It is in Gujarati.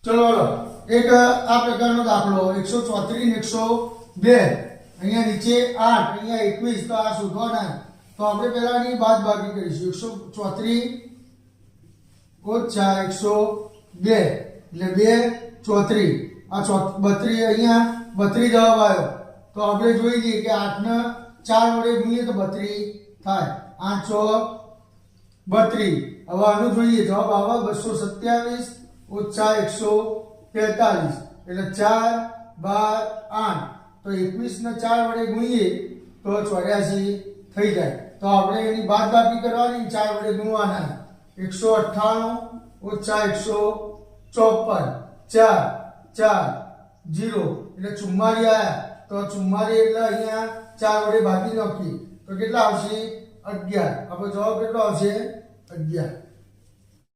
ચલો હલો એક આ પ્રકારનો દાખલો 134 ને 102 અહીંયા નીચે 8 અહીંયા 21 તો આ શોધવાના તો આપણે પહેલાની બાદબાકી કરીશું 134 ઓછા 102 એટલે 2 34 આ 32 અહીંયા 32 જવાબ આવ્યો તો આપણે જોઈ લઈએ કે 8 ને 4 વડે ગુણીએ તો 32 થાય 8 32 હવે આનું જોઈએ જવાબ આવે 227 ઓછા 143 એટલે 4 12 8 તો 21 ને 4 વડે ગુણીએ તો 84 થઈ જાય તો આપણે એની બાદબાકી કરવાની 4 વડે ગુણવાના 198 ઓછા 154 4 4 0 એટલે 44 આયા તો 44 એટલે અહીંયા 4 વડે ભાગી નાખીએ તો કેટલા આવશે 11 આપણો જવાબ કેટલો આવશે 11